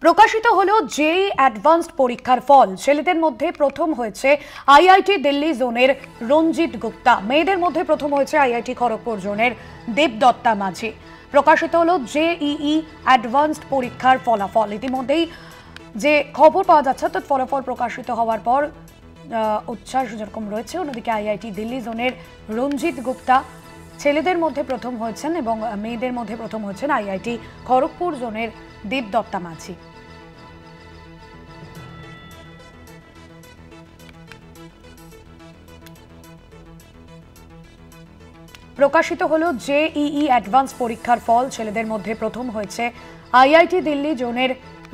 প্রকাশিত হলো জেই অ্যাডভান্সড পরীক্ষার ফল। ছেলেদের মধ্যে প্রথম হয়েছে আইআইটি দিল্লি জোনের রঞ্জিত গুপ্তা, মেয়েদের মধ্যে প্রথম হয়েছে আইআইটি খড়গপুর জোনের দেবদত্তা মাঝি। প্রকাশিত হলো জেইই অ্যাডভান্সড পরীক্ষার ফলাফল। ইতিমধ্যেই যে খবর পাওয়া যাচ্ছে, অর্থাৎ ফলাফল প্রকাশিত হওয়ার পর উচ্ছ্বাস যেরকম রয়েছে, অন্যদিকে আইআইটি দিল্লি জোনের রঞ্জিত গুপ্তা ছেলেদের মধ্যে প্রথম হয়েছেন এবং মেয়েদের মধ্যে প্রথম হয়েছেন আইআইটি খড়গপুর জোনের দেবদত্তা মাঝি। প্রকাশিত হলো জেইই অ্যাডভান্স পরীক্ষার ফল। ছেলেদের মধ্যে প্রথম হয়েছে আইআইটি দিল্লি জোনের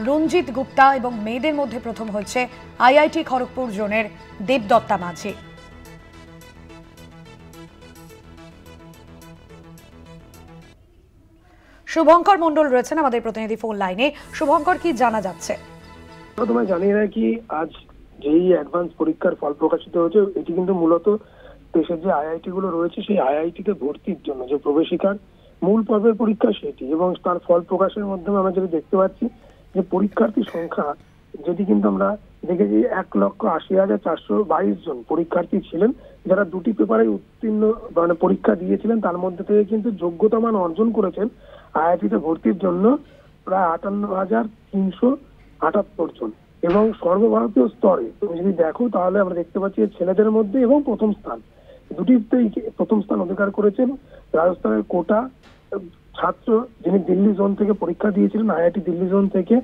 রঞ্জিত গুপ্তা এবং মেয়েদের মধ্যে প্রথম হয়েছে আইআইটি খড়গপুর জোনের দেবদত্তা মাঝি। শুভঙ্কর মণ্ডল রয়েছেন আমাদের প্রতিনিধি ফোন লাইনে। শুভঙ্কর, কি জানা যাচ্ছে? তোমায় জানিয়ে রাখি, আজ যেই অ্যাডভান্স পরীক্ষার ফল প্রকাশিত হয়েছে, এটি কিন্তু মূলত দেশের যে আইআইটি গুলো রয়েছে সেই আইআইটিতে ভর্তির জন্য যে প্রবেশিকার মূল পর্বের পরীক্ষা সেটি, এবং তার ফল প্রকাশের মাধ্যমে আমরা যেটা দেখতে পাচ্ছি যে পরীক্ষার্থী সংখ্যা যেটি কিন্তু আমরা দেখেছি 1,80,422 জন পরীক্ষার্থী ছিলেন, যারা দুটি পেপারে উত্তীর্ণ মানে পরীক্ষা দিয়েছিলেন। তার মধ্যে থেকে কিন্তু যোগ্যতা মান অর্জন করেছেন আইআইটিতে ভর্তির জন্য প্রায় 58,378 জন। এবং সর্বভারতীয় স্তরে তুমি যদি দেখো তাহলে আমরা দেখতে পাচ্ছি ছেলেদের মধ্যে এবং প্রথম স্থান দুটিতেই প্রথম স্থান অধিকার করেছেন রাজস্থানের কোটা ছাত্র, যিনি দিল্লি জোন থেকে পরীক্ষা দিয়েছিলেন আইআইটি দিল্লি জোন থেকে।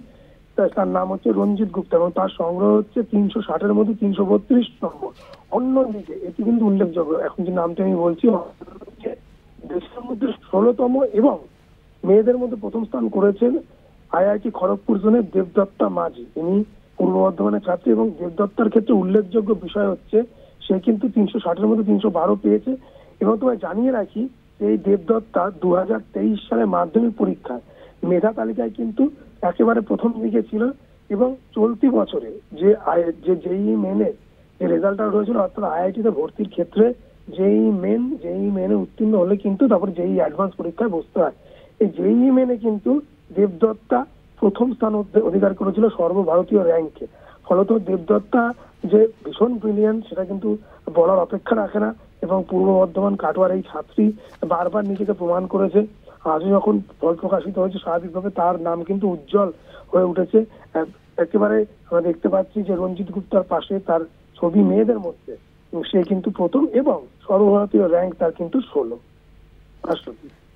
তার নাম হচ্ছে রঞ্জিত গুপ্তা এবং তার সংগ্রহ হচ্ছে 360-এর মধ্যে 332 নম্বর। অন্যদিকে এটি কিন্তু উল্লেখযোগ্য, এখন যে নামটি আমি বলছি দেশের মধ্যে 16তম এবং মেয়েদের মধ্যে প্রথম স্থান করেছেন আইআইটি খড়গপুর জোনের দেবদত্তা মাঝি। তিনি পূর্ব বর্ধমানের ছাত্রী এবং দেবদত্তার ক্ষেত্রে উল্লেখযোগ্য বিষয় হচ্ছে সে কিন্তু 360-এর মধ্যে 312 পেয়েছে। এবং তোমায় জানিয়ে রাখি এই দেবদত্তা 2023 সালে মাধ্যমিক পরীক্ষায় মেধা তালিকায় কিন্তু একেবারে প্রথম দিকে ছিল এবং চলতি বছরে যে জেইই মেনে যে রেজাল্টটা রয়েছিল, অর্থাৎ আইআইটিতে ভর্তির ক্ষেত্রে জেইই মেনে উত্তীর্ণ হলে কিন্তু তারপর জেইই অ্যাডভান্স পরীক্ষায় বসতে হয়। এই জেইই মেনে কিন্তু দেবদত্তা প্রথম স্থান অধিকার করেছিল সর্বভারতীয় র্যাঙ্কে। ফলত দেবদত্তা যে ভীষণ ব্রিলিয়ান্ট সেটা কিন্তু বলার অপেক্ষা রাখে না এবং পূর্ব বর্ধমান কাটোয়ার এই ছাত্রী বারবার নিজেকে প্রমাণ করেছে। আজও যখন ফল প্রকাশিত হয়েছে স্বাভাবিকভাবে তার নাম কিন্তু উজ্জ্বল হয়ে উঠেছে। একেবারে আমরা দেখতে পাচ্ছি যে রঞ্জিত গুপ্তার পাশে তার ছবি মেয়েদের মধ্যে, সে কিন্তু প্রথম এবং সর্বভারতীয় র্যাঙ্ক তার কিন্তু 16।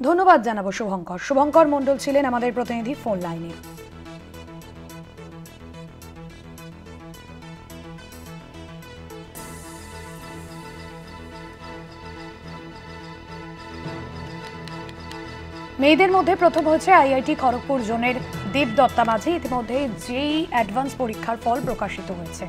ধন্যবাদ জানাবো শুভঙ্কর। শুভঙ্কর মণ্ডল ছিলেন আমাদের প্রতিনিধি ফোন লাইনে। মেয়েদের মধ্যে প্রথম হয়েছে আইআইটি খড়গপুর জোনের দেবদত্তা মাঝি। ইতিমধ্যে জেইই অ্যাডভান্স পরীক্ষার ফল প্রকাশিত হয়েছে।